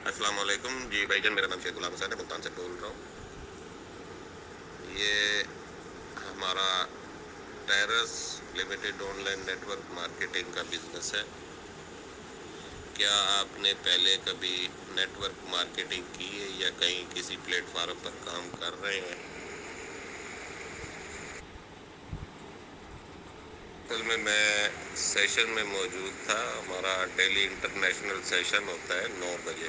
السلام علیکم جی بھائی جان، میرا نام شیخ غلام حسین ہے، ملتان سے بول رہا ہوں۔ یہ ہمارا tyres limited online network marketing کا بزنس ہے۔ کیا آپ نے پہلے کبھی نیٹ ورک مارکیٹنگ کی ہے یا کہیں کسی پلیٹ فارم پر کام کر رہے ہیں؟ اصل میں سیشن میں موجود تھا۔ ہمارا ڈیلی انٹرنیشنل سیشن ہوتا ہے 9 بجے،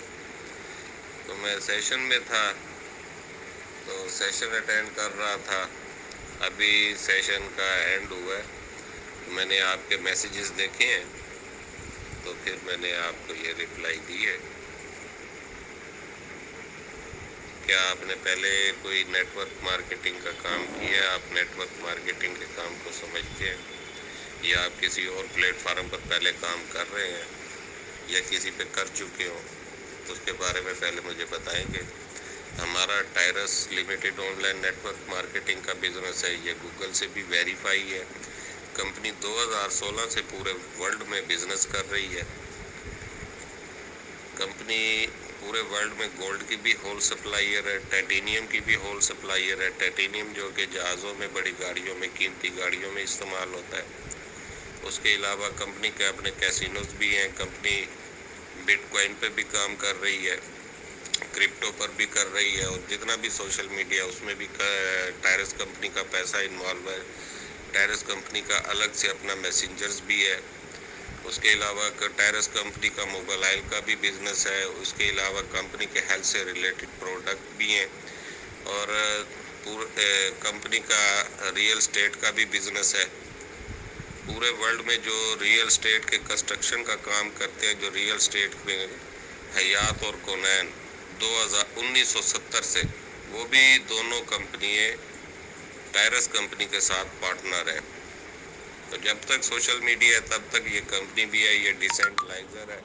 تو میں سیشن میں تھا، تو سیشن اٹینڈ کر رہا تھا۔ ابھی سیشن کا اینڈ ہوا ہے، میں نے آپ کے میسیجز دیکھے ہیں، تو پھر میں نے آپ کو یہ رپلائی دی ہے۔ کیا آپ نے پہلے کوئی نیٹ ورک مارکیٹنگ کا کام کیا ہے؟ آپ نیٹ ورک مارکیٹنگ کے کام کو سمجھتے ہیں یا آپ کسی اور پلیٹ فارم پر پہلے کام کر رہے ہیں یا کسی پہ کر چکے ہوں؟ اس کے بارے میں پہلے مجھے بتائیں گے۔ ہمارا tyres limited online network marketing کا بزنس ہے، یہ گوگل سے بھی ویریفائی ہے۔ کمپنی 2016 سے پورے ورلڈ میں بزنس کر رہی ہے۔ کمپنی پورے ورلڈ میں گولڈ کی بھی ہول سپلائر ہے، ٹائٹینیم کی بھی ہول سپلائر ہے۔ ٹائٹینیم جو کہ جہازوں میں، بڑی گاڑیوں میں، قیمتی گاڑیوں میں استعمال ہوتا ہے۔ اس کے علاوہ کمپنی کے اپنے کیسینوز بھی ہیں۔ کمپنی بٹ کوائن پہ بھی کام کر رہی ہے، کرپٹو پر بھی کر رہی ہے، اور جتنا بھی سوشل میڈیا اس میں بھی ٹائرس کمپنی کا پیسہ انوالو ہے۔ ٹائرس کمپنی کا الگ سے اپنا میسنجرز بھی ہے۔ اس کے علاوہ ٹائرس کمپنی کا موبائل کا بھی بزنس ہے۔ اس کے علاوہ کمپنی کے ہیلتھ سے ریلیٹڈ پروڈکٹ بھی ہیں، اور کمپنی کا ریئل اسٹیٹ کا بھی بزنس ہے۔ پورے ورلڈ میں جو ریئل اسٹیٹ کے کنسٹرکشن کا کام کرتے ہیں، جو ریئل اسٹیٹ میں حیات اور کونین 1970 سے، وہ بھی دونوں کمپنی ٹائرس کمپنی کے ساتھ پارٹنر ہے۔ تو جب تک سوشل میڈیا ہے تب تک یہ کمپنی بھی ہے۔ یہ ڈیسینٹرلائزر ہے،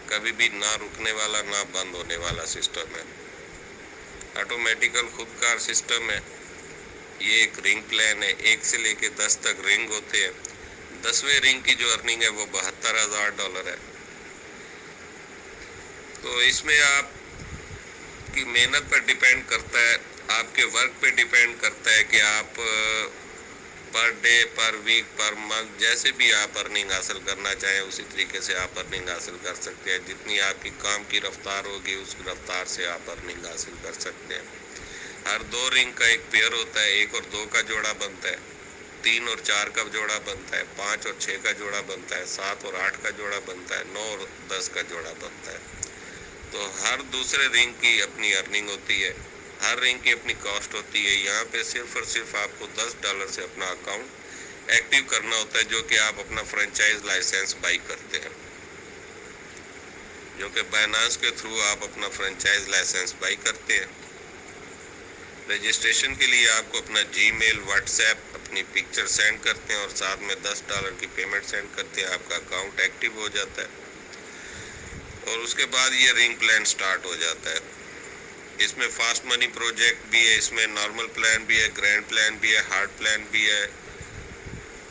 کبھی بھی نہ رکنے والا نہ بند ہونے والا سسٹم ہے۔ آٹومیٹیکل خود کار سسٹم ہے۔ یہ ایک رنگ پلان ہے، 1 سے لے کے 10 تک رنگ ہوتے ہیں۔ 10ویں رنگ کی جو ارننگ ہے وہ $72,000 ہے۔ تو اس میں آپ کی محنت پر ڈیپینڈ کرتا ہے، آپ کے ورک پہ ڈیپینڈ کرتا ہے کہ آپ per day, per week, per month, جیسے بھی آپ ارننگ حاصل کرنا چاہیں اسی طریقے سے آپ ارننگ حاصل کر سکتے ہیں۔ جتنی آپ کی کام کی رفتار ہوگی اس رفتار سے آپ ارننگ حاصل کر سکتے ہیں۔ ہر 2 رنگ کا ایک پیئر ہوتا ہے، 1 اور 2 کا جوڑا بنتا ہے، 3 اور 4 کا جوڑا بنتا ہے، 5 اور 6 کا جوڑا بنتا ہے، 7 اور 8 کا جوڑا بنتا ہے، 9 اور 10 کا جوڑا بنتا ہے۔ تو ہر دوسرے رنگ کی اپنی ارننگ ہوتی ہے، ہر رنگ کی اپنی کاسٹ ہوتی ہے۔ یہاں پہ صرف اور صرف آپ کو $10 سے اپنا اکاؤنٹ ایکٹیو کرنا ہوتا ہے، جو کہ آپ اپنا فرنچائز لائسنس بائی کرتے ہیں، جو کہ بائنانس کے تھرو آپ اپنا فرنچائز لائسنس بائی کرتے ہیں۔ رجسٹریشن کے لیے آپ کو اپنا جی میل، واٹس ایپ، اپنی پکچر سینڈ کرتے ہیں اور ساتھ میں $10 کی پیمنٹ سینڈ کرتے ہیں، آپ کا اکاؤنٹ ایکٹیو ہو جاتا ہے، اور اس کے بعد یہ رنگ پلان سٹارٹ ہو جاتا ہے۔ اس میں فاسٹ منی پروجیکٹ بھی ہے، اس میں نارمل پلان بھی ہے، گرینڈ پلان بھی ہے، ہارڈ پلان بھی ہے۔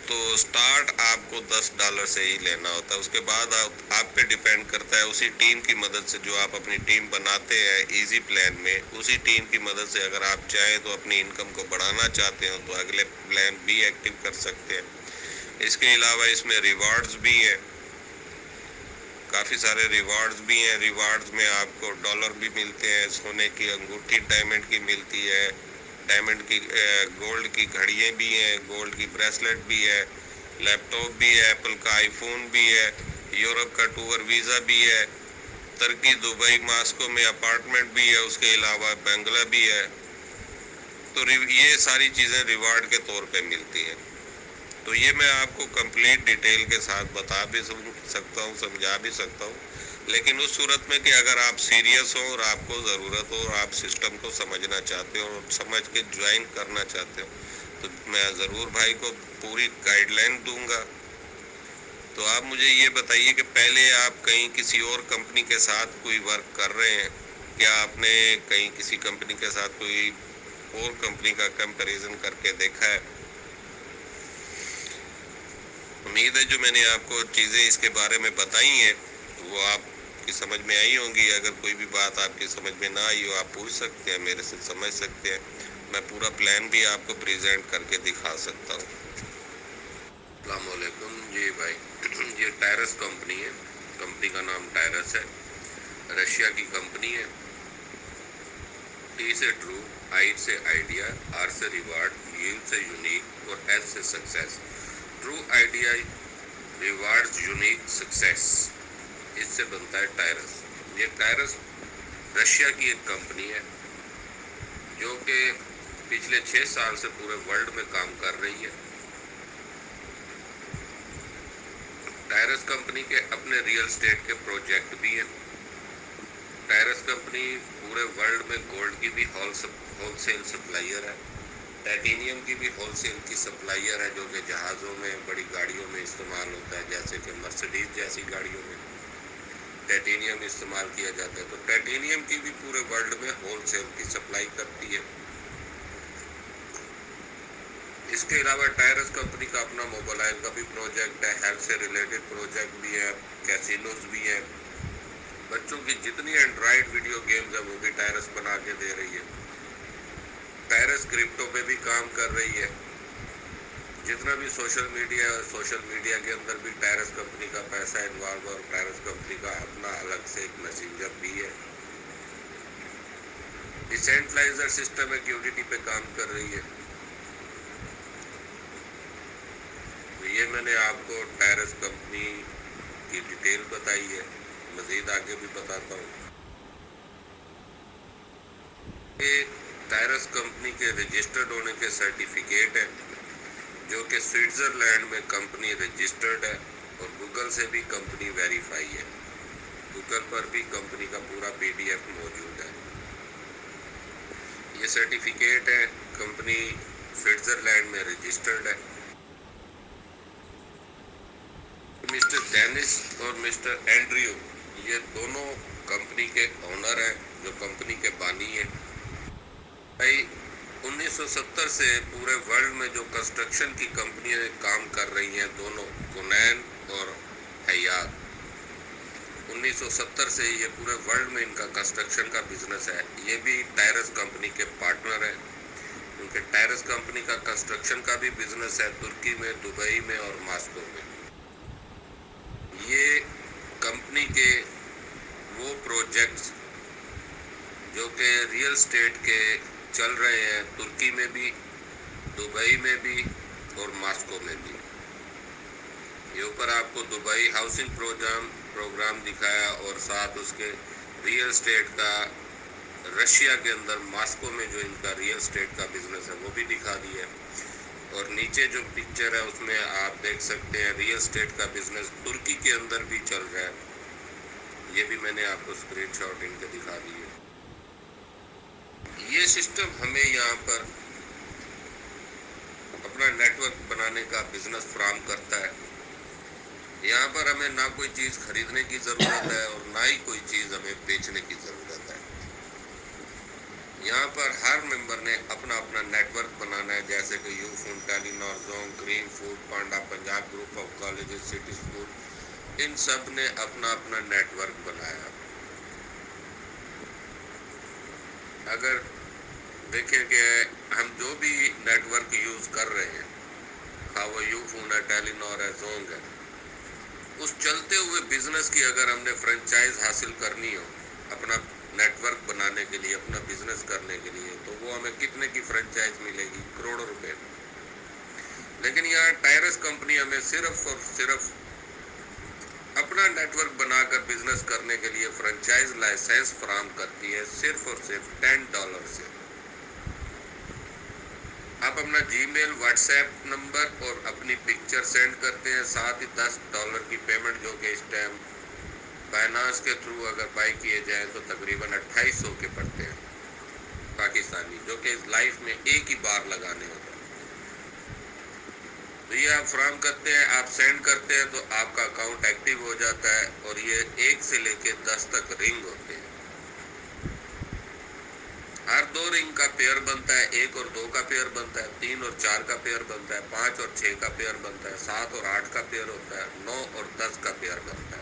تو سٹارٹ آپ کو $10 سے ہی لینا ہوتا ہے۔ اس کے بعد آپ پہ ڈیپینڈ کرتا ہے، اسی ٹیم کی مدد سے جو آپ اپنی ٹیم بناتے ہیں ایزی پلان میں، اسی ٹیم کی مدد سے اگر آپ چاہیں تو اپنی انکم کو بڑھانا چاہتے ہو تو اگلے پلان بھی ایکٹیو کر سکتے ہیں۔ اس کے علاوہ اس میں ریوارڈز بھی ہیں، کافی سارے ریوارڈز بھی ہیں۔ ریوارڈز میں آپ کو ڈالر بھی ملتے ہیں، سونے کی انگوٹھی ڈائمنڈ کی ملتی ہے، ڈائمنڈ کی گولڈ کی گھڑیاں بھی ہیں، گولڈ کی بریسلیٹ بھی ہے، لیپ ٹاپ بھی ہے، ایپل کا آئی فون بھی ہے، یورپ کا ٹور ویزا بھی ہے، ترکی، دبئی، ماسکو میں اپارٹمنٹ بھی ہے، اس کے علاوہ بنگلہ بھی ہے۔ تو یہ ساری چیزیں ریوارڈ کے طور پہ ملتی ہیں۔ تو یہ میں آپ کو کمپلیٹ ڈیٹیل کے ساتھ بتا بھی سکتا ہوں، سمجھا بھی سکتا ہوں، لیکن اس صورت میں کہ اگر آپ سیریس ہو اور آپ کو ضرورت ہو اور آپ سسٹم کو سمجھنا چاہتے ہو اور سمجھ کے جوائن کرنا چاہتے ہو تو میں ضرور بھائی کو پوری گائیڈ لائن دوں گا۔ تو آپ مجھے یہ بتائیے کہ پہلے آپ کہیں کسی اور کمپنی کے ساتھ کوئی ورک کر رہے ہیں؟ کیا آپ نے کہیں کسی کمپنی کے ساتھ کوئی اور کمپنی کا کمپیریزن کر کے دیکھا ہے؟ امید ہے جو میں نے آپ کو چیزیں اس کے بارے میں بتائی ہیں وہ آپ آپ کی سمجھ میں آئی ہوں گی. اگر کوئی بھی بات آپ کی سمجھ میں نہ آئی ہو آپ پوچھ سکتے ہیں میرے سے سمجھ سکتے ہیں. میں پورا پلان بھی آپ کو پریزنٹ کر کے دکھا سکتا ہوں. السلام علیکم. جی بھائی یہ ٹائرس کمپنی ہے. کمپنی کا نام ٹائرس ہے. رشیا کی کمپنی ہے. ٹی سے ٹرو، آئی سے آئیڈیا، آر سے ریوارڈ، یو سے یونیک اور ایس سے success. True idea rewards unique success, اس سے بنتا ہے ٹائرس. یہ ٹائرس رشیا کی ایک کمپنی ہے جو کہ پچھلے 6 سال سے پورے ورلڈ میں کام کر رہی ہے. ٹائرس کمپنی کے اپنے ریئل اسٹیٹ کے پروجیکٹ بھی ہیں. ٹائرس کمپنی پورے ورلڈ میں گولڈ کی بھی ہول سیل سپلائر ہے. ٹائٹینیم کی بھی ہول سیل کی سپلائر ہے جو کہ جہازوں میں بڑی گاڑیوں میں استعمال ہوتا ہے، جیسے کہ مرسڈیز جیسی گاڑیوں میں ٹائٹینیم استعمال کیا جاتا ہے. تو ٹائٹینیم کی بھی پورے ورلڈ میں ہول سیل کی سپلائی کرتی ہے. اس کے علاوہ ٹائرس کمپنی کا اپنا موبائل کا بھی پروجیکٹ ہے، ہیلتھ سے ریلیٹڈ پروجیکٹ بھی ہے، کیسینوز بھی ہیں. بچوں کی جتنی اینڈرائڈ ویڈیو گیمز ہیں وہ بھی ٹائرس بنا کے دے رہی ہے. ٹائرس کرپٹو پہ بھی کام کر رہی ہے. جتنا بھی سوشل میڈیا کے اندر بھی ٹائرس کمپنی کا پیسہ انوالو ہے، اور ٹائرس کمپنی کا اپنا الگ سے ایک میسنجر بھی ہے. ڈیسینٹرلائزر سسٹم ایکٹیویٹی پہ کام کر رہی ہے. تو یہ میں نے آپ کو ٹائرس کمپنی کی ڈیٹیل بتائی ہے. مزید آگے بھی بتاتا ہوں. یہ ٹائرس کمپنی کے رجسٹرڈ ہونے کے سرٹیفکیٹ ہیں جو کہ سوئٹزرلینڈ میں کمپنی رجسٹرڈ ہے، اور گوگل سے بھی کمپنی ویریفائی ہے. گوگل پر بھی کمپنی کا پورا PDF موجود ہے. یہ سرٹیفکیٹ ہے، کمپنی سوئٹزرلینڈ میں رجسٹرڈ ہے. مسٹر ڈینس اور مسٹر اینڈریو یہ دونوں کمپنی کے اونر ہیں، جو کمپنی کے بانی ہیں. 1970 سے پورے ورلڈ میں جو کنسٹرکشن کی کمپنیاں کام کر رہی ہیں دونوں کونین اور حیات، 1970 سے یہ پورے ورلڈ میں ان کا کنسٹرکشن کا بزنس ہے. یہ بھی ٹائرس کمپنی کے پارٹنر ہیں، کیونکہ ٹائرس کمپنی کا کنسٹرکشن کا بھی بزنس ہے ترکی میں، دبئی میں اور ماسکو میں. یہ کمپنی کے وہ پروجیکٹس جو کہ ریئل اسٹیٹ کے چل رہے ہیں ترکی میں بھی، دبئی میں بھی اور ماسکو میں بھی. یہ اوپر آپ کو دبئی ہاؤسنگ پروگرام دکھایا، اور ساتھ اس کے ریئل اسٹیٹ کا رشیا کے اندر ماسکو میں جو ان کا ریئل اسٹیٹ کا بزنس ہے وہ بھی دکھا دیا. اور نیچے جو پکچر ہے اس میں آپ دیکھ سکتے ہیں ریئل اسٹیٹ کا بزنس ترکی کے اندر بھی چل رہا ہے. یہ بھی میں نے آپ کو اسکرین شاٹ ان کے دکھا دیے. یہ سسٹم ہمیں یہاں پر اپنا نیٹ ورک بنانے کا بزنس فراہم کرتا ہے. یہاں پر ہمیں نہ کوئی چیز خریدنے کی ضرورت ہے اور نہ ہی کوئی چیز ہمیں بیچنے کی ضرورت ہے. یہاں پر ہر ممبر نے اپنا اپنا نیٹ ورک بنانا ہے، جیسے کہ you phone, Telenor, Zong, green foodpanda, Punjab group of colleges, city school, ان سب نے اپنا اپنا نیٹ ورک بنایا. اگر دیکھیں کہ ہم جو بھی نیٹ ورک یوز کر رہے ہیں، خواہ وہ یو فون ہے، ٹیلی نار ہے، زونگ ہے، اس چلتے ہوئے بزنس کی اگر ہم نے فرنچائز حاصل کرنی ہو اپنا نیٹ ورک بنانے کے لیے، اپنا بزنس کرنے کے لیے، تو وہ ہمیں کتنے کی فرنچائز ملے گی؟ کروڑوں روپے. لیکن یہاں ٹائرس کمپنی ہمیں صرف اور صرف اپنا نیٹ ورک بنا کر بزنس کرنے کے لیے فرنچائز لائسنس فراہم کرتی ہے، صرف اور صرف $10 سے. آپ اپنا جی میل، واٹس ایپ نمبر اور اپنی پکچر سینڈ کرتے ہیں، ساتھ ہی $10 کی پیمنٹ، جو کہ اس ٹائم فائنانس کے تھرو اگر بائی کیے جائیں تو تقریباً 2800 کے پڑتے ہیں پاکستانی، جو کہ اس لائف میں ایک ہی بار لگانے ہوتے ہیں. تو یہ آپ فراہم کرتے ہیں، آپ سینڈ کرتے ہیں تو آپ کا اکاؤنٹ ایکٹیو ہو جاتا ہے. اور یہ 1 سے لے کے 10 تک رنگ ہوتے ہیں. ہر 2 رنگ کا پیئر بنتا ہے، 1 اور 2 کا پیئر بنتا ہے، 3 اور 4 کا پیئر بنتا ہے، 5 اور 6 کا پیئر بنتا ہے، 7 اور 8 کا پیئر ہوتا ہے، 9 اور 10 کا پیئر بنتا ہے.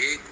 1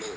2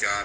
4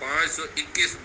521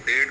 1.5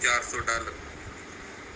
$400।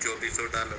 $2400।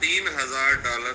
$3000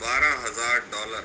$12,000।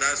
10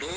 2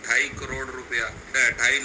2.5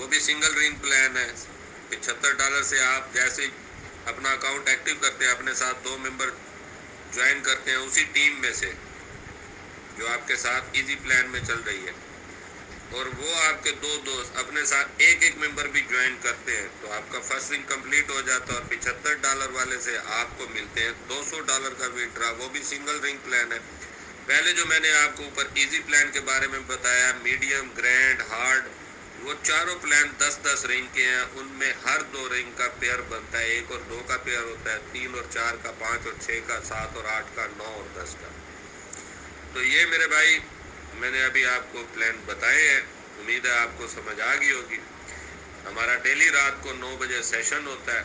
وہ بھی سنگل رنگ پلان ہے. $75 سے آپ جیسے اپنا اکاؤنٹ ایکٹیو کرتے ہیں، اپنے ساتھ 2 ممبر جوائن کرتے ہیں اسی ٹیم میں سے جو آپ کے ساتھ ایزی پلان میں چل رہی ہے، اور وہ آپ کے 2 دوست اپنے ساتھ ایک ممبر بھی جوائن کرتے ہیں، تو آپ کا فرسٹ رنگ کمپلیٹ ہو جاتا ہے. اور $75 والے سے آپ کو ملتے ہیں $200 کا وڈرا. وہ بھی سنگل رنگ پلان ہے. پہلے جو میں نے آپ کو اوپر ایزی پلان کے بارے میں بتایا، میڈیم، گرینڈ، ہارڈ، وہ چاروں پلان 10 رنگ کے ہیں. ان میں ہر 2 رنگ کا پیئر بنتا ہے. 1 اور 2 کا پیئر ہوتا ہے، 3 اور 4 کا، 5 اور 6 کا، 7 اور 8 کا، 9 اور 10 کا. تو یہ میرے بھائی میں نے ابھی آپ کو پلان بتائے ہیں. امید ہے آپ کو سمجھ آ گئی ہوگی. ہمارا ڈیلی رات کو 9 بجے سیشن ہوتا ہے.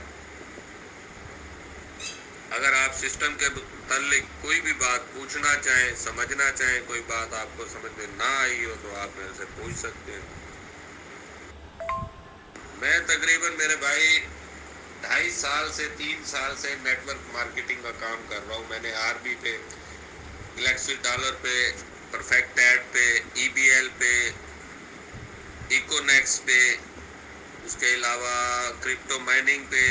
اگر آپ سسٹم کے متعلق کوئی بھی بات پوچھنا چاہیں، سمجھنا چاہیں، کوئی بات آپ کو سمجھ میں نہ آئی ہو تو آپ میرے سے پوچھ سکتے ہیں. میں تقریباً میرے بھائی 2.5 سال سے 3 سال سے نیٹ ورک مارکیٹنگ کا کام کر رہا ہوں. میں نے RB پہ، گلیکسی ڈالر پہ، پرفیکٹ ایڈ پہ، EBL پہ، ایکونیکس پہ، اس کے علاوہ کرپٹو مائننگ پہ،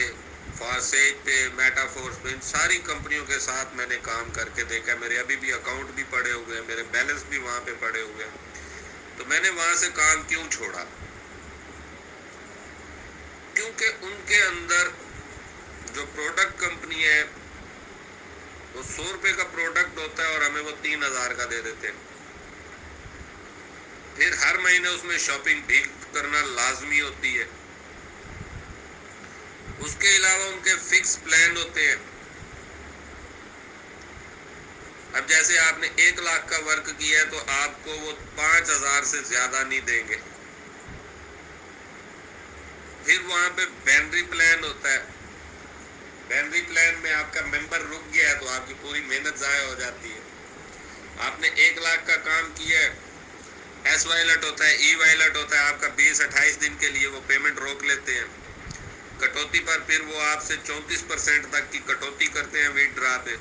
فاسیج پہ، میٹا فورس پہ، ان ساری کمپنیوں کے ساتھ میں نے کام کر کے دیکھا. میرے ابھی بھی اکاؤنٹ بھی پڑے ہوئے ہیں، میرے بیلنس بھی وہاں پہ پڑے ہوئے ہیں. تو میں نے وہاں سے کام کیوں چھوڑا؟ کیونکہ ان کے اندر جو پروڈکٹ کمپنی ہے وہ $100 کا پروڈکٹ ہوتا ہے اور ہمیں وہ 3000 کا دے دیتے ہیں. پھر ہر مہینے اس میں شاپنگ بھی کرنا لازمی ہوتی ہے. اس کے علاوہ ان کے فکس پلان ہوتے ہیں. اب جیسے آپ نے 1 لاکھ کا ورک کیا ہے تو آپ کو وہ 5000 سے زیادہ نہیں دیں گے. پھر وہاں پہ بینری پلان ہوتا ہے. بینری پلان میں آپ کا ممبر رک گیا ہے تو آپ کی پوری محنت ضائع ہو جاتی ہے. آپ نے 1 لاکھ کا کام کیا ہے، ایس وائلٹ ہوتا ہے، ای وائلٹ ہوتا ہے، آپ کا 20-28 دن کے لیے وہ پیمنٹ روک لیتے ہیں. کٹوتی پر پھر وہ آپ سے 34% تک کی کٹوتی کرتے ہیں وڈرا پہ.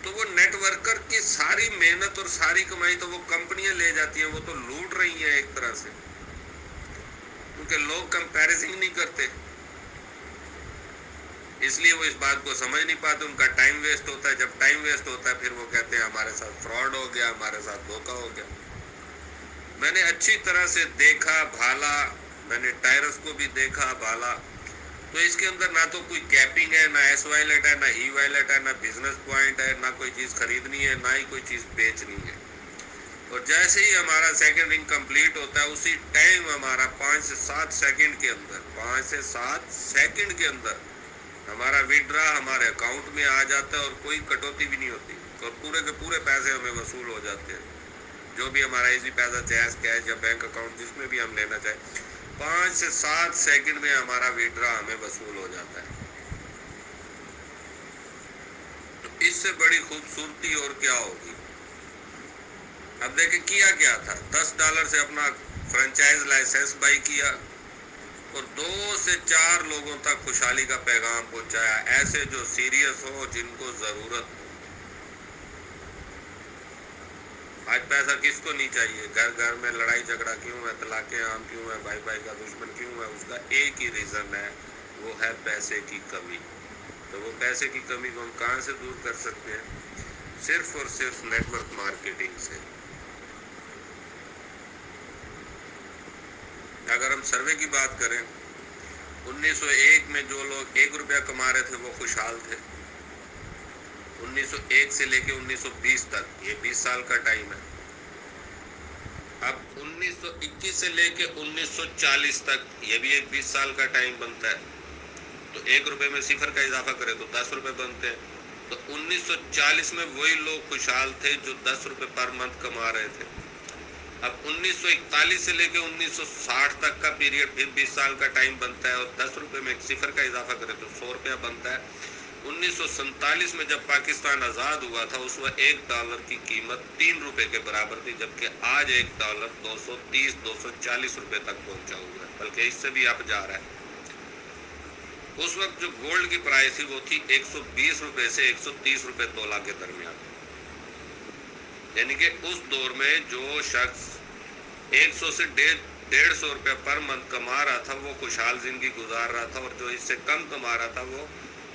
تو وہ نیٹ ورکر کی ساری محنت اور ساری کمائی تو وہ کمپنیاں لے جاتی ہیں. وہ تو لوٹ رہی ہیں ایک طرح سے، کیونکہ لوگ کمپیریزن نہیں کرتے، اس لیے وہ اس بات کو سمجھ نہیں پاتے. ان کا ٹائم ویسٹ ہوتا ہے. جب ٹائم ویسٹ ہوتا ہے پھر وہ کہتے ہیں ہمارے ساتھ فراڈ ہو گیا، ہمارے ساتھ دھوکہ ہو گیا. میں نے اچھی طرح سے دیکھا بھالا، میں نے ٹائرس کو بھی دیکھا بھالا. تو اس کے اندر نہ تو کوئی کیپنگ ہے، نہ ایس وائلٹ ہے، نہ ای وائلٹ ہے، نہ بزنس پوائنٹ ہے، نہ کوئی چیز خریدنی ہے، نہ ہی کوئی چیز بیچنی ہے. اور جیسے ہی ہمارا سیکنڈ رنگ کمپلیٹ ہوتا ہے اسی ٹائم ہمارا 5 سے 7 سیکنڈ کے اندر، 5 سے 7 سیکنڈ کے اندر ہمارا وڈرا ہمارے اکاؤنٹ میں آ جاتا ہے اور کوئی کٹوتی بھی نہیں ہوتی، اور پورے کے پورے پیسے ہمیں وصول ہو جاتے ہیں. جو بھی ہمارا ایزی پیسہ، جیز کیش یا بینک اکاؤنٹ جس میں بھی ہم لینا چاہیں، 5 سے 7 سیکنڈ میں ہمارا وڈرا ہمیں وصول ہو جاتا ہے. تو اس سے بڑی خوبصورتی اور کیا ہوگی؟ اب دیکھیں کیا کیا تھا. $10 سے اپنا فرنچائز لائسنس بائی کیا اور 2 سے 4 لوگوں تک خوشحالی کا پیغام پہنچایا، ایسے جو سیریس ہو، جن کو ضرورت ہو. آج پیسہ کس کو نہیں چاہیے؟ گھر گھر میں لڑائی جھگڑا کیوں ہے؟ طلاقیں عام کیوں ہے؟ بھائی بھائی کا دشمن کیوں ہے؟ اس کا ایک ہی ریزن ہے، وہ ہے پیسے کی کمی. تو وہ پیسے کی کمی کو ہم کہاں سے دور کر سکتے ہیں؟ صرف اور صرف نیٹ ورک مارکیٹنگ سے. اگر ہم سروے کی بات کریں، 1901 میں جو لوگ $1 کما رہے تھے وہ خوشحال تھے. 1901 سے لے کے 1920 تک، یہ 20 سال کا ٹائم ہے. اب 1921 سے لے کے 1940 تک، یہ بھی ایک 20 سال کا ٹائم بنتا ہے. تو $1 میں صفر کا اضافہ کرے تو $10 بنتے ہیں. تو 1940 میں وہی لوگ خوشحال تھے جو $10 پر منتھ کما رہے تھے. اب 1941 سے لے کے 1960 تک کا پیریڈ پھر 20 سال کا ٹائم بنتا ہے، اور $10 میں صفر کا اضافہ کرے تو $100 بنتا ہے. 1947 میں جب پاکستان آزاد ہوا تھا اس وقت $1 کی قیمت $3 کے برابر تھی، جبکہ آج $1 $230-240 تک پہنچا ہوا ہے، بلکہ اس سے بھی اب جا رہا ہے. اس وقت جو گولڈ کی پرائس تھی وہ تھی $120 سے $130 تولہ کے درمیان. یعنی کہ اس دور میں جو شخص 100 سے 150 پر منتھ کما رہا تھا وہ خوشحال زندگی گزار رہا تھا، اور جو اس سے کم کما رہا تھا وہ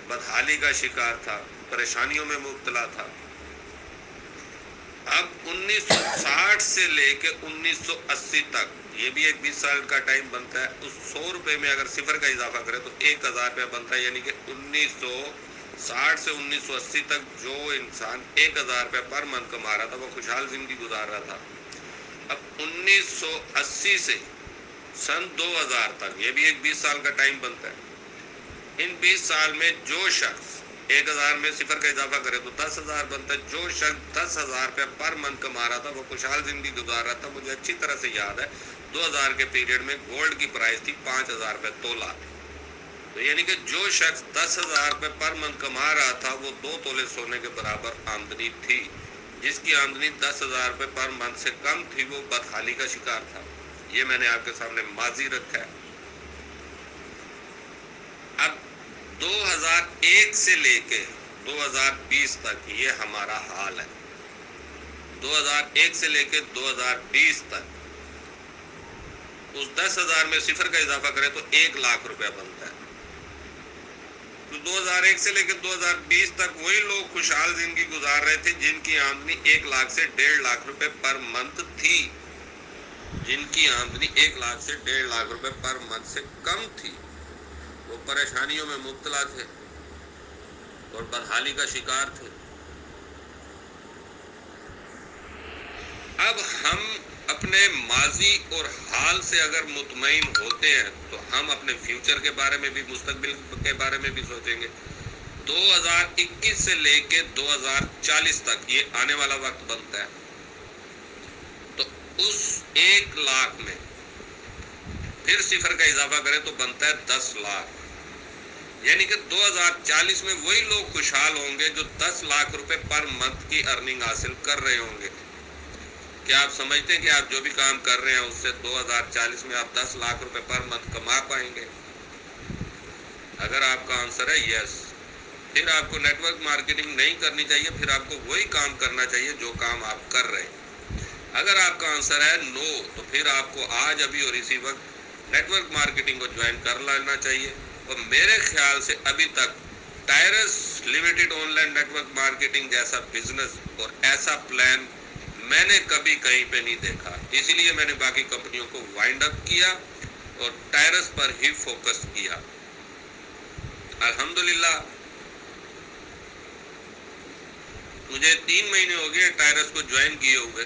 بدحالی کا شکار تھا، پریشانیوں میں مبتلا تھا۔ اب 1960 سے لے کے 1980 تک، یہ بھی ایک 20 سال کا ٹائم بنتا ہے، اس 100 روپے میں اگر صفر کا اضافہ کرے تو 1000 روپیہ بنتا ہے، یعنی کہ 1960 سے 1980 تک جو انسان 1000 روپے پر منتھ کما رہا تھا وہ خوشحال زندگی گزار رہا تھا۔ اب 1980 سے سن 2000 تک، یہ بھی ایک 20 سال کا ٹائم بنتا ہے، ان 20 سال میں جو شخص 1000 میں صفر کا اضافہ کرے تو 10,000 بنتا ہے، جو شخص 10,000 روپے پر منتھ کما رہا تھا وہ خوشحال زندگی گزار رہا تھا۔ مجھے اچھی طرح سے یاد ہے 2000 کے پیریڈ میں گولڈ کی پرائس تھی 5,000 روپے تولہ، تو یعنی کہ جو شخص 10,000 روپے پر منتھ کما رہا تھا وہ 2 تولے سونے کے برابر آمدنی تھی۔ جس کی آمدنی 10,000 روپے پر منتھ سے کم تھی وہ بدحالی کا شکار تھا۔ یہ میں نے آپ کے سامنے ماضی رکھا ہے۔ اب 2001 سے لے کے 2020 تک یہ ہمارا حال ہے۔ 2001 سے لے کے 2020 تک اس 10,000 میں صفر کا اضافہ کرے تو 1,00,000 روپیہ بنتا ہے۔ تو 2001 سے لے کے 2020 تک وہی لوگ خوشحال زندگی گزار رہے تھے جن کی آمدنی 1,00,000 سے 1,50,000 روپے پر منتھ تھی، جن کی آمدنی 1,00,000 سے 1,50,000 روپے پر منتھ سے کم تھی، وہ پریشانیوں میں مبتلا تھے اور بدحالی کا شکار تھے۔ اب ہم اپنے ماضی اور حال سے اگر مطمئن ہوتے ہیں تو ہم اپنے فیوچر کے بارے میں بھی، مستقبل کے بارے میں بھی سوچیں گے۔ 2021 سے لے کے 2040 تک یہ آنے والا وقت بنتا ہے، تو اس 1,00,000 میں پھر صفر کا اضافہ کریں تو بنتا ہے 10,00,000، یعنی کہ 2040 میں وہی لوگ خوشحال ہوں گے جو 10,00,000 روپے پر منتھ کی ارننگ حاصل کر رہے ہوں گے۔ کیا آپ سمجھتے ہیں کہ آپ جو بھی کام کر رہے ہیں اس سے 2040 میں آپ 10,00,000 روپے پر منتھ کما پائیں گے؟ اگر آپ کا آنسر ہے یس، پھر آپ کو نیٹ ورک مارکیٹنگ نہیں کرنی چاہیے، پھر آپ کو وہی کام کرنا چاہیے جو کام آپ کر رہے ہیں۔ اگر آپ کا آنسر ہے نو تو پھر آپ کو آج ابھی اور اسی وقت نیٹ ورک مارکیٹنگ کو جوائن کر لینا چاہیے۔ اور میرے خیال سے ابھی تک tyres limited online network marketing جیسا بزنس اور ایسا پلان میں نے کبھی کہیں پہ نہیں دیکھا، اسی لیے میں نے باقی کمپنیوں کو وائنڈ اپ کیا اور ٹائرس پر ہی فوکس کیا۔ الحمدللہ مجھے 3 مہینے ہو گئے ٹائرس کو جوائن کیے ہوئے،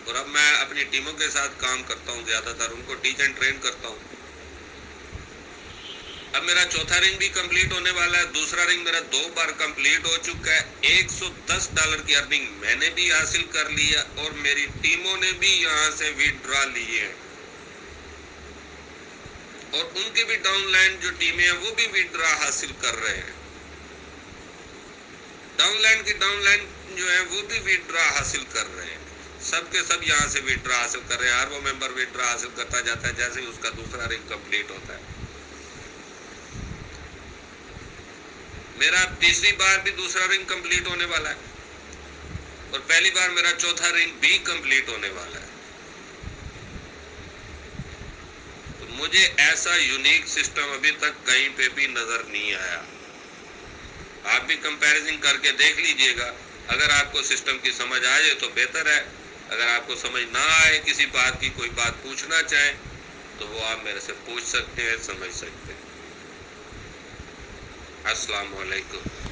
اور اب میں اپنی ٹیموں کے ساتھ کام کرتا ہوں، زیادہ تر ان کو ٹیچ اینڈ ٹرین کرتا ہوں۔ اب میرا چوتھا رنگ بھی کمپلیٹ ہونے والا ہے، دوسرا رنگ میرا 2 بار کمپلیٹ ہو چکا ہے، $110 کی ارننگ میں نے بھی حاصل کر لیا اور میری ٹیموں نے بھی یہاں سے وڈرا لیے ہیں، اور ان کی بھی ڈاؤن لائن جو ٹیمیں ہیں وہ بھی وڈرا حاصل کر رہے ہیں، ڈاؤن لائن کی ڈاؤن لائن جو ہے وہ بھی وڈرا حاصل کر رہے ہیں، سب کے سب یہاں سے وڈرا حاصل کر رہے ہیں۔ ہر وہ ممبر وڈرا حاصل کرتا جاتا ہے جیسے ہی اس کا دوسرا رنگ کمپلیٹ ہوتا ہے۔ میرا تیسری بار بھی دوسرا رنگ کمپلیٹ ہونے والا ہے، اور پہلی بار میرا چوتھا رنگ بھی کمپلیٹ ہونے والا ہے۔ تو مجھے ایسا یونیک سسٹم ابھی تک کہیں پہ بھی نظر نہیں آیا۔ آپ بھی کمپیریزن کر کے دیکھ لیجئے گا، اگر آپ کو سسٹم کی سمجھ آ جائے تو بہتر ہے، اگر آپ کو سمجھ نہ آئے، کسی بات کی کوئی بات پوچھنا چاہیں تو وہ آپ میرے سے پوچھ سکتے ہیں، سمجھ سکتے ہیں۔ السلام علیکم۔